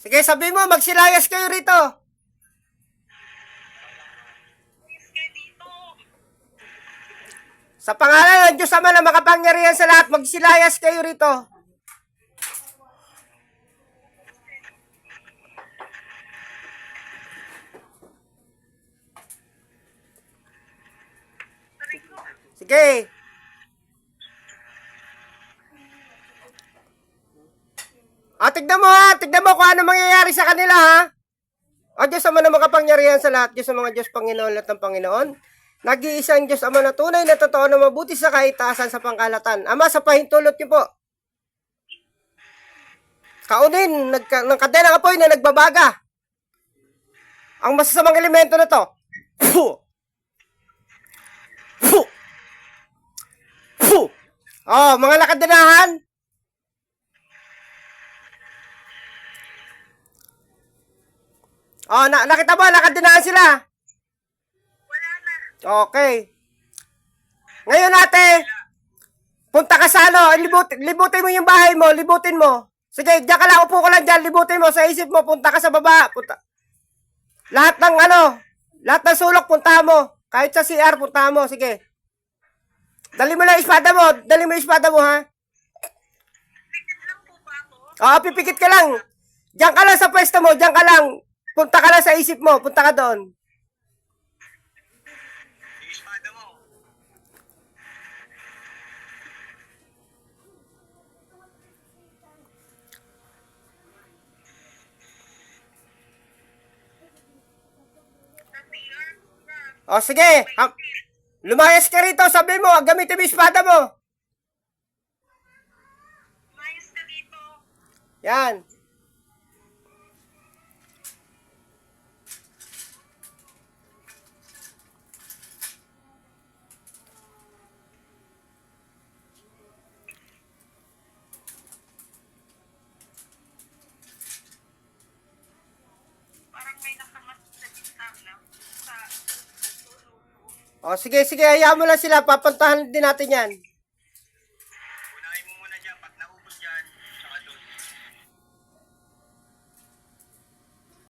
Sige, sabi mo, magsilayas kayo rito. Sa pangalan ng Diyos Ama na makapangyarihan sa lahat, magsilayas kayo rito. Sige. Tignan mo ha. Tignan mo kung ano mangyayari sa kanila ha. O Diyos Ama na makapangyarihan sa lahat. Diyos sa mga Diyos Panginoon, lahat ng Panginoon. Nag-iisang Diyos Ama na tunay na totoo na mabuti sa kahitasan sa pangkalatan. Ama, sa pahintulot niyo po. Kaunin ng kadena apoy na nagbabaga. Ang masasamang elemento na to. Puh! Puh! Puh! Oh, mga nakadenahan. Oh, nakita mo, nakadenahan sila. Wala na. Okay. Ngayon ate, punta ka sa ano, libutin mo yung bahay mo, libutin mo. Sige, diyan ka lang, upo ka lang dyan, libutin mo sa isip mo, punta ka sa baba. Lahat ng lahat ng sulok, punta mo. Kahit sa CR, punta mo, sige. Dali mo lang yung espada mo, ha? Pikit lang po ba ako? Oo, pipikit ka lang. Diyan ka lang sa pwesto mo, diyan ka lang. Punta ka lang sa isip mo, punta ka doon. Yung espada mo. Sa PR na. O, sige. Lumayas ka rito, sabi mo, gamitin mo yung espada mo. Mayos ka dito. Yan. Parang may nakamas sa bintang lang. Sa tulog ko. O, sige, hayaan mo lang sila, papuntahan din natin yan.